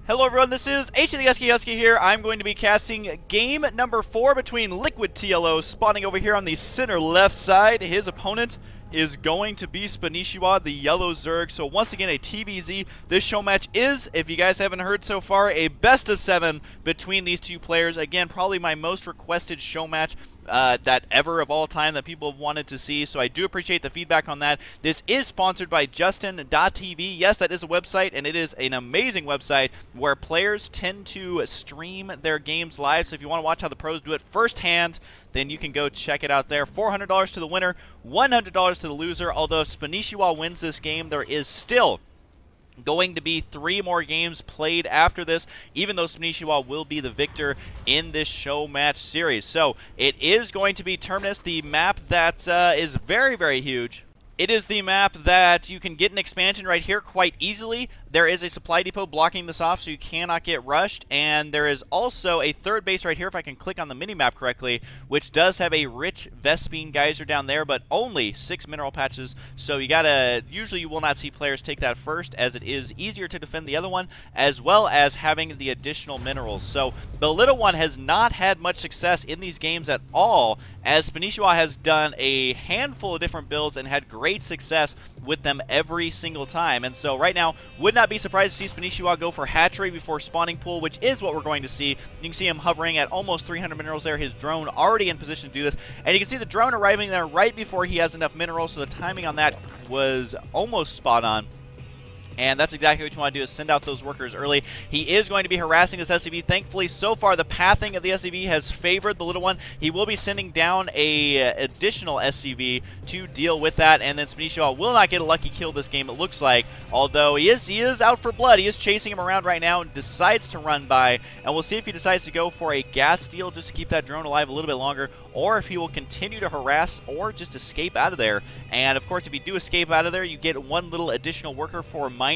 Hello everyone, this is theStC here. I'm going to be casting game number 4 between Liquid TLO, spawning over here on the center left side. His opponent is going to be Spanishiwa, the eOnZerG. So once again, a TvZ. This show match is, if you guys haven't heard so far, a best of 7 between these two players. Again, probably my most requested show match that ever of all time that people have wanted to see, so I do appreciate the feedback on that. This is sponsored by Justin.tv. Yes, that is a website, and it is an amazing website where players tend to stream their games live, so if you want to watch how the pros do it firsthand, then you can go check it out there. $400 to the winner, $100 to the loser. Although if Spanishiwa wins this game, there is still going to be 3 more games played after this, even though Spanishiwa will be the victor in this show match series. So it is going to be Terminus, the map that is very, very huge. It is the map that you can get an expansion right here quite easily. There is a supply depot blocking this off, so you cannot get rushed. And there is also a third base right here, if I can click on the mini-map correctly, which does have a rich Vespine geyser down there, but only 6 mineral patches. So you gotta, usually you will not see players take that first, as it is easier to defend the other one, as well as having the additional minerals. So the little one has not had much success in these games at all, as Spanishiwa has done a handful of different builds and had great success with them every single time. And so right now, would not be surprised to see Spanishiwa go for hatchery before spawning pool, which is what we're going to see. You can see him hovering at almost 300 minerals there, his drone already in position to do this, and you can see the drone arriving there right before he has enough minerals, so the timing on that was almost spot on. And that's exactly what you want to do, is send out those workers early. He is going to be harassing this SCV. Thankfully, so far, the pathing of the SCV has favored the little one. He will be sending down a additional SCV to deal with that, and then Spanishiwa will not get a lucky kill this game, it looks like. Although he is out for blood. He is chasing him around right now and decides to run by, and we'll see if he decides to go for a gas steal just to keep that drone alive a little bit longer, or if he will continue to harass or just escape out of there. And of course, if you do escape out of there, you get one little additional worker for mining.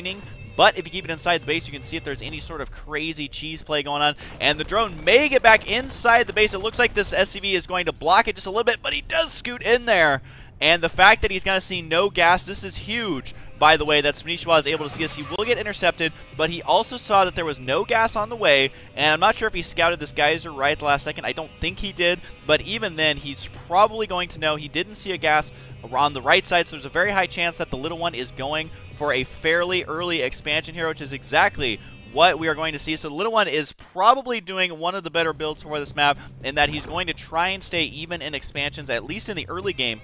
But if you keep it inside the base, you can see if there's any sort of crazy cheese play going on. And the drone may get back inside the base. It looks like this SCV is going to block it just a little bit, but he does scoot in there. And the fact that he's going to see no gas, this is huge, by the way, that Spanishiwa is able to see us. He will get intercepted, but he also saw that there was no gas on the way, and I'm not sure if he scouted this geyser right at the last second. I don't think he did, but even then, he's probably going to know he didn't see a gas on the right side, so there's a very high chance that the little one is going for a fairly early expansion here, which is exactly what we are going to see. So the little one is probably doing one of the better builds for this map, in that he's going to try and stay even in expansions, at least in the early game.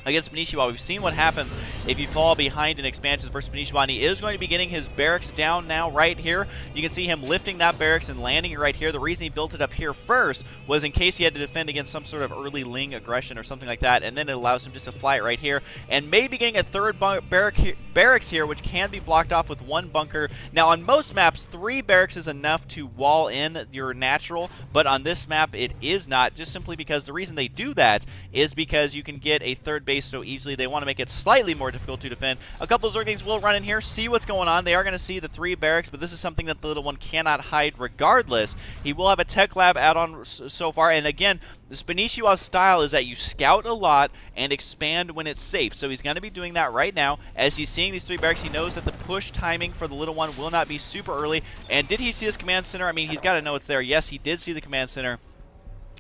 Against Spanishiwa, we've seen what happens if you fall behind in expansions versus Spanishiwa, and he is going to be getting his barracks down now right here. You can see him lifting that barracks and landing it right here. The reason he built it up here first was in case he had to defend against some sort of early Ling aggression or something like that, and then it allows him just to fly it right here, and maybe getting a third barracks here, which can be blocked off with 1 bunker. Now, on most maps, 3 barracks is enough to wall in your natural, but on this map, it is not, just simply because the reason they do that is because you can get a third base so easily. They want to make it slightly more difficult to defend. A couple of Zerglings will run in here, see what's going on. They are going to see the 3 barracks, but this is something that the little one cannot hide regardless. He will have a Tech Lab add-on so far, and again, the Spanishiwa's style is that you scout a lot and expand when it's safe. So he's going to be doing that right now. As he's seeing these 3 barracks, he knows that the push timing for the little one will not be super early. And did he see his command center? I mean, he's got to know it's there. Yes, he did see the command center,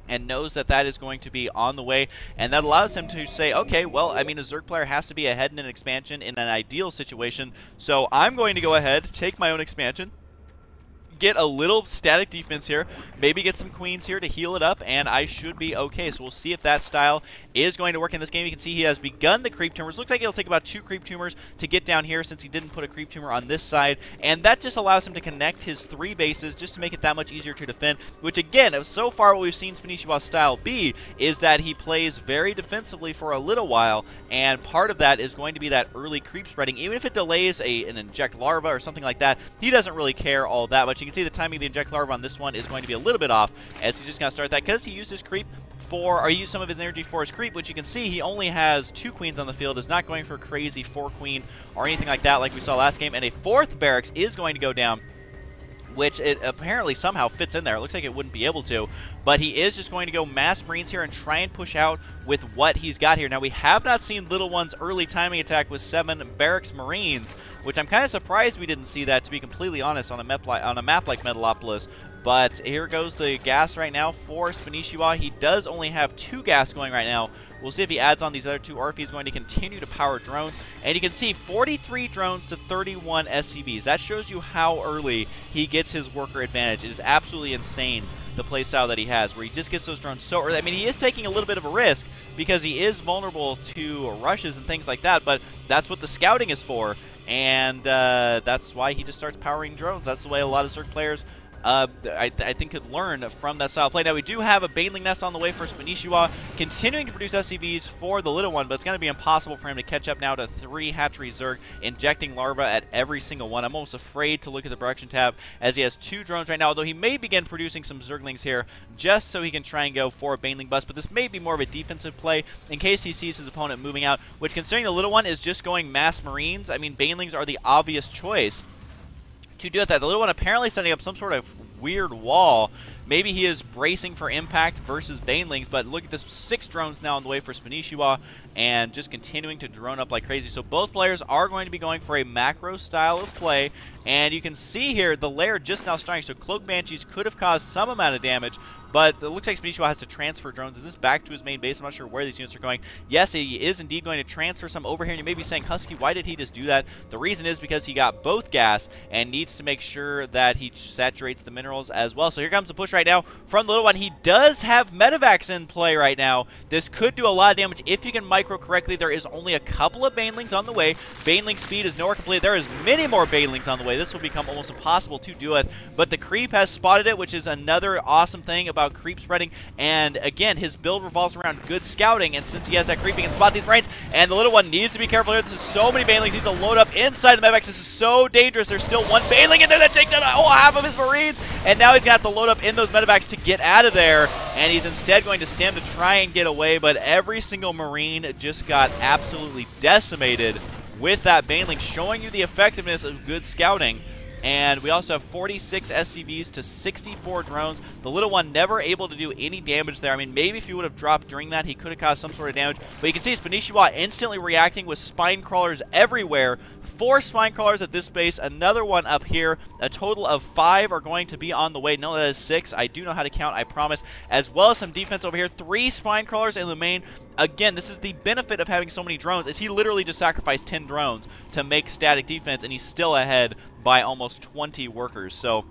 and knows that that is going to be on the way, and that allows him to say, okay, well, I mean, a Zerg player has to be ahead in an expansion in an ideal situation, so I'm going to go ahead, take my own expansion, get a little static defense here, maybe get some queens here to heal it up, and I should be okay. So we'll see if that style is going to work in this game. You can see he has begun the creep tumors. Looks like it'll take about 2 creep tumors to get down here, since he didn't put a creep tumor on this side, and that just allows him to connect his 3 bases just to make it that much easier to defend, which again, so far what we've seen Spanishiwa's style be is that he plays very defensively for a little while, and part of that is going to be that early creep spreading. Even if it delays an inject larva or something like that, he doesn't really care all that much. You can see the timing of the inject larva on this one is going to be a little bit off, as he's just going to start that because he used his creep for, or used some of his energy for his creep, which you can see he only has 2 queens on the field, is not going for a crazy 4 queen or anything like that like we saw last game, and a 4th barracks is going to go down which it apparently somehow fits in there. It looks like it wouldn't be able to, but he is just going to go mass Marines here and try and push out with what he's got here. Now, we have not seen Little One's early timing attack with 7 Barracks Marines, which I'm kind of surprised we didn't see that, to be completely honest, on a map like Metalopolis. But here goes the gas right now for Spanishiwa. He does only have 2 gas going right now. We'll see if he adds on these other 2 or if he's going to continue to power drones. And you can see 43 drones to 31 SCVs. That shows you how early he gets his worker advantage. It is absolutely insane, the playstyle that he has, where he just gets those drones so early. I mean, he is taking a little bit of a risk because he is vulnerable to rushes and things like that, but that's what the scouting is for. And that's why he just starts powering drones. That's the way a lot of Zerg players I think could learn from that style of play. Now, we do have a Baneling Nest on the way for Spanishiwa, continuing to produce SCVs for the Little One, but it's going to be impossible for him to catch up now to 3 hatchery Zerg, injecting larvae at every single one. I'm almost afraid to look at the production tab as he has 2 drones right now, although he may begin producing some Zerglings here just so he can try and go for a Baneling bust, but this may be more of a defensive play in case he sees his opponent moving out, which, considering the Little One is just going mass Marines, I mean, Banelings are the obvious choice to do it. That the Little One apparently setting up some sort of weird wall. Maybe he is bracing for impact versus Banelings, but look at this, 6 drones now on the way for Spanishiwa, and just continuing to drone up like crazy. So both players are going to be going for a macro style of play, and you can see here the lair just now starting, so Cloak Banshees could have caused some amount of damage, but it looks like Spanishiwa has to transfer drones. Is this back to his main base? I'm not sure where these units are going. Yes, he is indeed going to transfer some over here, and you may be saying, Husky, why did he just do that? The reason is because he got both gas and needs to make sure that he saturates the minerals as well. So here comes the push right now from the Little One. He does have Medivacs in play right now. This could do a lot of damage if you can micro correctly. There is only a couple of Banelings on the way. Baneling speed is nowhere complete. There is many more Banelings on the way. This will become almost impossible to deal with, but the creep has spotted it, which is another awesome thing about creep spreading. And again, his build revolves around good scouting, and since he has that creep, he can spot these Marines, and the Little One needs to be careful here. This is so many Banelings. He needs to load up inside the Medivacs. This is so dangerous. There's still 1 Baneling in there that takes out a whole half of his Marines, and now he's going to have to load up in those Medivacs to get out of there, and he's instead going to stem to try and get away, but every single Marine just got absolutely decimated with that Baneling, showing you the effectiveness of good scouting. And we also have 46 SCVs to 64 drones. The Little One never able to do any damage there. I mean, maybe if he would have dropped during that, he could have caused some sort of damage. But you can see Spanishiwa instantly reacting with spine crawlers everywhere. 4 spine crawlers at this base, another one up here. A total of 5 are going to be on the way. No, that is 6. I do know how to count, I promise. As well as some defense over here. 3 spine crawlers in the main. Again, this is the benefit of having so many drones, is he literally just sacrificed 10 drones to make static defense, and he's still ahead by almost 20 workers. So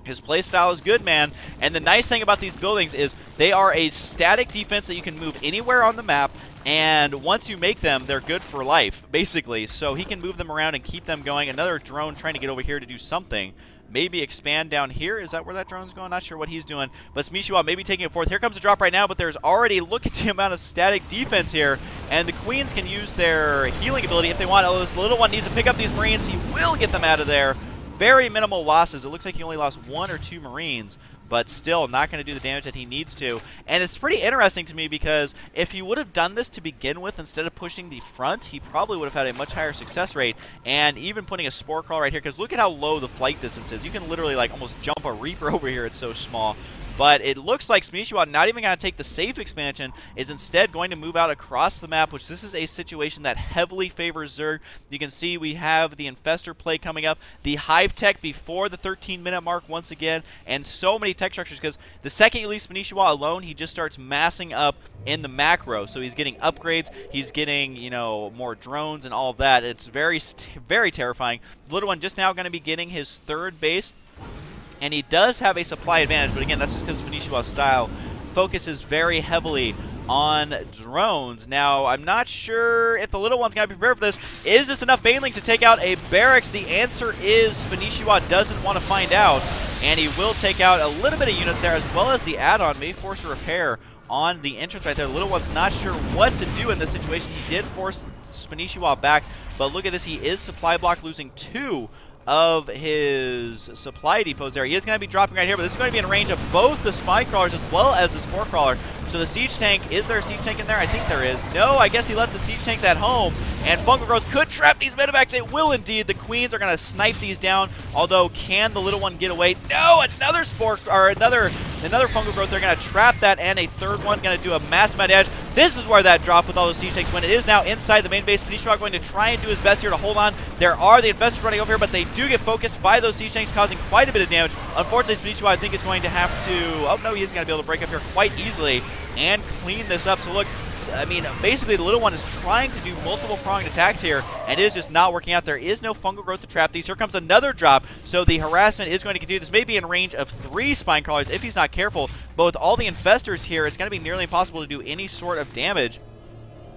his playstyle is good, man. And the nice thing about these buildings is they are a static defense that you can move anywhere on the map, and once you make them, they're good for life, basically. So he can move them around and keep them going. Another drone trying to get over here to do something. Maybe expand down here. Is that where that drone's going? Not sure what he's doing. But Spanishiwa maybe taking it forth. Here comes the drop right now, but there's already, look at the amount of static defense here. And the Queens can use their healing ability if they want. Oh, this Little One needs to pick up these Marines. He will get them out of there. Very minimal losses. It looks like he only lost 1 or 2 Marines, but still not going to do the damage that he needs to. And it's pretty interesting to me because if he would have done this to begin with instead of pushing the front, he probably would have had a much higher success rate. And even putting a Spore Crawl right here, because look at how low the flight distance is. You can literally like almost jump a Reaper over here. It's so small. But it looks like Spanishiwa not even going to take the safe expansion, is instead going to move out across the map, which this is a situation that heavily favors Zerg. You can see we have the Infestor play coming up, the Hive Tech before the 13-minute mark once again, and so many tech structures, because the second you leave Spanishiwa alone, he just starts massing up in the macro. So he's getting upgrades, he's getting, you know, more drones and all of that. It's very, very terrifying. The Little One just now going to be getting his 3rd base. And he does have a supply advantage, but again, that's just because Spanishiwa's style focuses very heavily on drones. Now, I'm not sure if the Little One's going to be prepared for this. Is this enough Banelings to take out a barracks? The answer is Spanishiwa doesn't want to find out, and he will take out a little bit of units there, as well as the add-on may force a repair on the entrance right there. The Little One's not sure what to do in this situation. He did force Spanishiwa back, but look at this. He is supply block, losing 2 of his supply depots there. He is going to be dropping right here, but this is going to be in range of both the spy crawlers as well as the spore crawler. So the siege tank, is there a siege tank in there? I think there is. No, I guess he left the siege tanks at home. And Fungal Growth could trap these medevacs. It will indeed. The queens are going to snipe these down. Although, can the little one get away? No, another Spork, or another Fungal Growth. They're going to trap that, and a third one going to do a massive amount of damage. This is where that drop with all those siege tanks went. It is now inside the main base. Spanishiwa going to try and do his best here to hold on. There are the infestors running over here, but they do get focused by those siege tanks, causing quite a bit of damage. Unfortunately, Spanishiwa, I think, is going to have to... Oh, no, he is going to be able to break up here quite easily and clean this up. So, look, I mean, basically, the little one is trying to do multiple pronged attacks here, and it is just not working out. There is no Fungal Growth to trap these. Here comes another drop, so the harassment is going to continue. This may be in range of 3 spine crawlers if he's not careful, but with all the infestors here, it's going to be nearly impossible to do any sort of damage.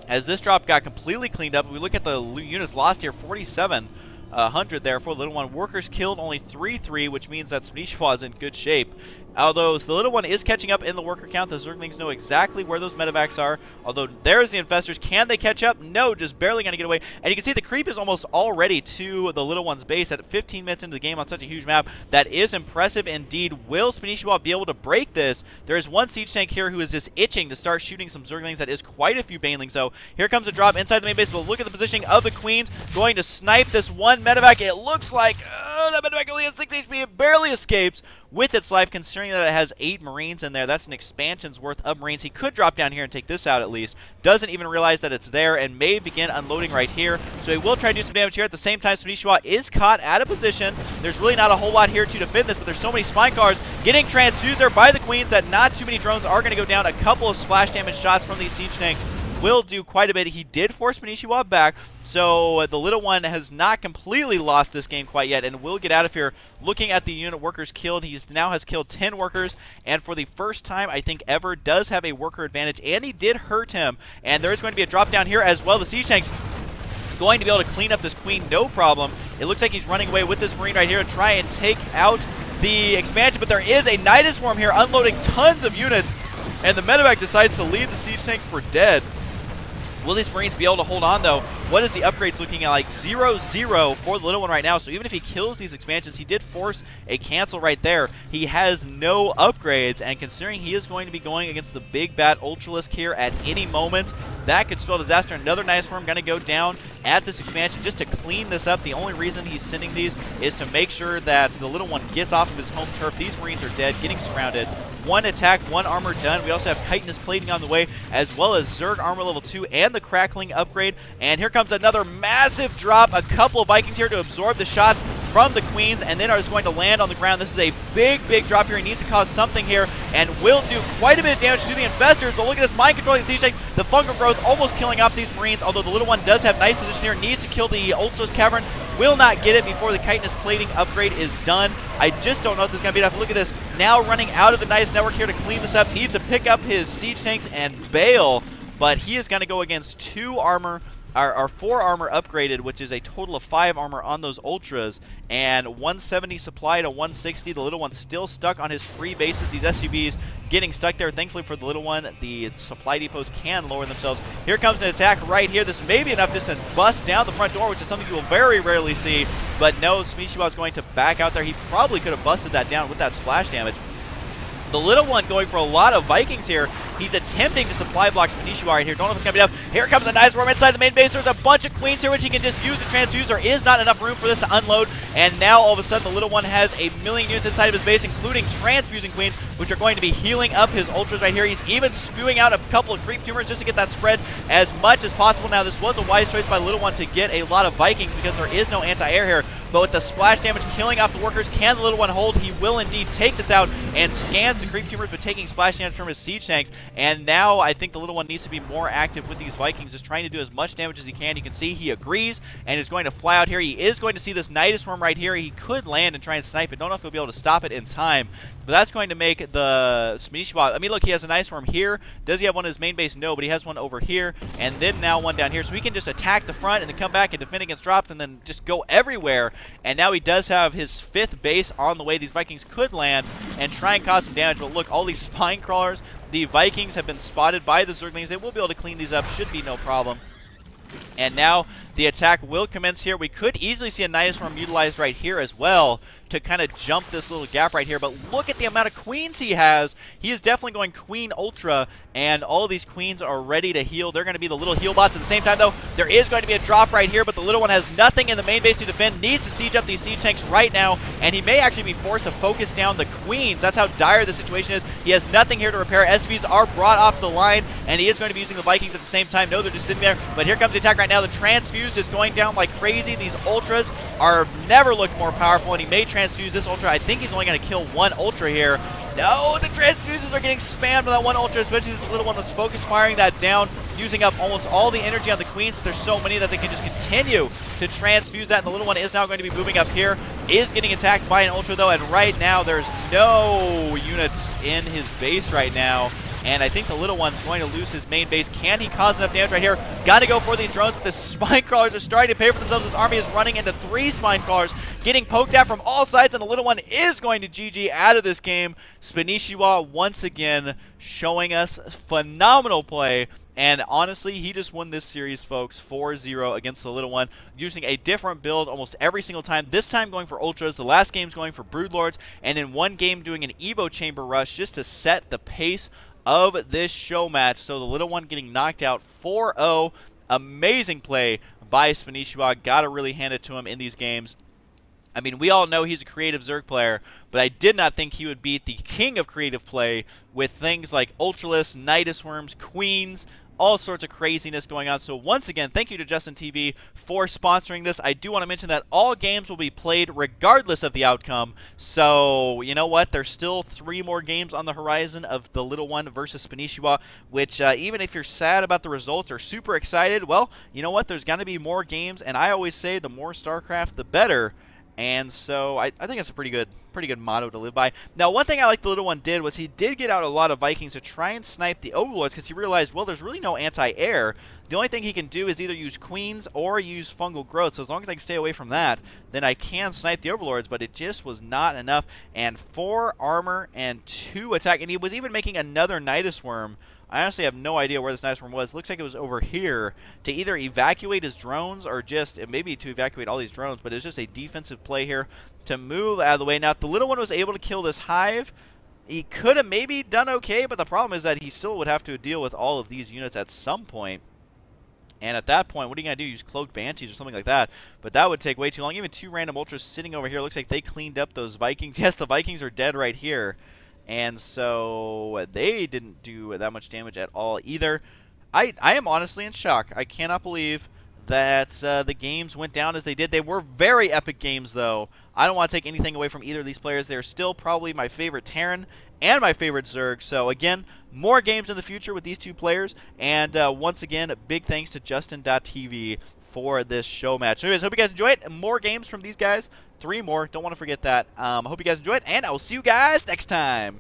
As this drop got completely cleaned up, if we look at the units lost here, 4,700 there for the little one. Workers killed only 3-3, which means that Spanishiwa is in good shape. Although the little one is catching up in the worker count, the Zerglings know exactly where those medevacs are. Although there's the infestors. Can they catch up? No, just barely going to get away. And you can see the creep is almost already to the little one's base at 15 minutes into the game on such a huge map. That is impressive indeed. Will Spanishiwa be able to break this? There is one siege tank here who is just itching to start shooting some Zerglings. That is quite a few banelings, though. Here comes a drop inside the main base, but look at the positioning of the queens. Going to snipe this one medevac. It looks like that medevac only has 6 HP. It barely escapes with its life, considering that it has 8 Marines in there. That's an expansion's worth of Marines. He could drop down here and take this out at least. Doesn't even realize that it's there and may begin unloading right here. So he will try to do some damage here. At the same time, Spanishiwa is caught out of position. There's really not a whole lot here to defend this, but there's so many spine cars getting transfused there by the queens that not too many drones are going to go down. A couple of splash damage shots from these siege tanks will do quite a bit. He did force Spanishiwa back, so the little one has not completely lost this game quite yet and will get out of here. Looking at the unit workers killed, he now has killed 10 workers, and for the first time, I think ever, does have a worker advantage, and he did hurt him. And there is going to be a drop down here as well. The siege tank's going to be able to clean up this queen, no problem. It looks like he's running away with this Marine right here to try and take out the expansion, but there is a Nidus Swarm here unloading tons of units, and the medevac decides to leave the siege tank for dead. Will these Marines be able to hold on, though? What is the upgrades looking at? Like 0-0 for the little one right now. So even if he kills these expansions, he did force a cancel right there. He has no upgrades, and considering he is going to be going against the big bad Ultralisk here at any moment, that could spell disaster. Another Nice Worm going to go down at this expansion just to clean this up. The only reason he's sending these is to make sure that the little one gets off of his home turf. These Marines are dead, getting surrounded. 1 attack, 1 armor done. We also have chitinous plating on the way, as well as Zerg armor level 2 and the crackling upgrade. And here comes another massive drop. A couple of Vikings here to absorb the shots from the queens, and then are just going to land on the ground. This is a big drop here. He needs to cause something here, and will do quite a bit of damage to the infestors. But look at this mind controlling the siege tanks. The Fungal Growth almost killing off these Marines, although the little one does have nice position here. Needs to kill the Ultra's Cavern. Will not get it before the chitinous plating upgrade is done. I just don't know if this is going to be enough. Look at this. Now running out of the nice network here to clean this up. Needs to pick up his siege tanks and bail, but he is going to go against 2 armor, or 4 armor upgraded, which is a total of 5 armor on those Ultras, and 170 supply to 160. The little one's still stuck on his free bases. These SUVs getting stuck there. Thankfully for the little one, the supply depots can lower themselves. Here comes an attack right here. This may be enough just to bust down the front door, which is something you will very rarely see. But no, Spanishiwa is going to back out there. He probably could have busted that down with that splash damage. The little one going for a lot of Vikings here. He's attempting to supply block Spanishiwa right here. Don't know if it's going to be enough. Here comes a nice worm inside the main base. There's a bunch of queens here, which he can just use the transfuse. There is not enough room for this to unload. And now, all of a sudden, the little one has a million units inside of his base, including transfusing queens, which are going to be healing up his Ultras right here. He's even spewing out a couple of creep tumors just to get that spread as much as possible. Now, this was a wise choice by the little one to get a lot of Vikings because there is no anti-air here. But with the splash damage killing off the workers, can the little one hold? He will indeed take this out and scans the creep tumors, but taking splash damage from his siege tanks. And now I think the little one needs to be more active with these Vikings, just trying to do as much damage as he can. You can see he agrees and is going to fly out here. He is going to see this Nidus Worm right here. He could land and try and snipe it. Don't know if he'll be able to stop it in time. But that's going to make the Spanishiwa. I mean, look, he has a Nice Worm here. Does he have one in his main base? No, but he has one over here, and then now one down here. So he can just attack the front and then come back and defend against drops and then just go everywhere. And now he does have his 5th base on the way. These Vikings could land and try and cause some damage. But look, all these spine crawlers, the Vikings have been spotted by the Zerglings. They will be able to clean these up. Should be no problem. And now the attack will commence here. We could easily see a Nidus Worm utilized right here as well. to kind of jump this little gap right here. But look at the amount of queens he has. He is definitely going Queen Ultra, and all of these queens are ready to heal. They're going to be the little heal bots. At the same time, though, there is going to be a drop right here, but the little one has nothing in the main base to defend, needs to siege up these siege tanks right now, and he may actually be forced to focus down the queens. That's how dire the situation is. He has nothing here to repair. SCVs are brought off the line, and he is going to be using the Vikings at the same time. No, they're just sitting there, but here comes the attack right now. The Transfused is going down like crazy. These Ultras are never looked more powerful, and he may transfuse this Ultra. I think he's only going to kill one Ultra here. No, the Transfuses are getting spammed by that one Ultra, especially this little one was focus firing that down, using up almost all the energy on the queens, but there's so many that they can just continue to transfuse that, and the little one is now going to be moving up here, is getting attacked by an Ultra though, and right now there's no units in his base right now, and I think the little one's going to lose his main base. Can he cause enough damage right here? Got to go for these drones, but the Spine Crawlers are starting to pay for themselves. This army is running into 3 Spine Crawlers, getting poked at from all sides, and the little one is going to GG out of this game. Spanishiwa once again showing us phenomenal play, and honestly, he just won this series, folks, 4-0 against the little one, using a different build almost every single time. This time going for Ultras, the last game's going for Broodlords, and in one game doing an Evo Chamber Rush just to set the pace of this show match. So the little one getting knocked out 4-0. Amazing play by Spanishiwa. Gotta really hand it to him in these games. I mean, we all know he's a creative Zerg player, but I did not think he would beat the king of creative play with things like Ultralisk, Nidus Worms, Queens, all sorts of craziness going on. So once again, thank you to Justin TV for sponsoring this. I do want to mention that all games will be played regardless of the outcome. So you know what? There's still 3 more games on the horizon of the little one versus Spanishiwa, which even if you're sad about the results or super excited, well, you know what? There's going to be more games, and I always say the more StarCraft, the better. And so I think it's a pretty good motto to live by. Now, one thing I like the little one did was he did get out a lot of Vikings to try and snipe the Overlords, because he realized, well, there's really no anti-air. The only thing he can do is either use Queens or use Fungal Growth. So as long as I can stay away from that, then I can snipe the Overlords, but it just was not enough. And 4 armor and 2 attack, and he was even making another Nidus Worm. I honestly have no idea where this Nidus Worm was. Looks like it was over here to either evacuate his drones or just maybe to evacuate all these drones, but it's just a defensive play here to move out of the way. Now, if the little one was able to kill this hive, he could have maybe done okay, but the problem is that he still would have to deal with all of these units at some point. And at that point, what are you going to do? Use Cloaked Banshees or something like that. But that would take way too long. Even 2 random Ultras sitting over here. Looks like they cleaned up those Vikings. Yes, the Vikings are dead right here. And so they didn't do that much damage at all either. I am honestly in shock. I cannot believe that the games went down as they did. They were very epic games, though. I don't want to take anything away from either of these players. They're still probably my favorite Terran and my favorite Zerg. So, again, more games in the future with these 2 players. And once again, big thanks to Justin.TV for this show match. So anyways, hope you guys enjoy it. More games from these guys. 3 more. Don't want to forget that. I hope you guys enjoy it, and I will see you guys next time.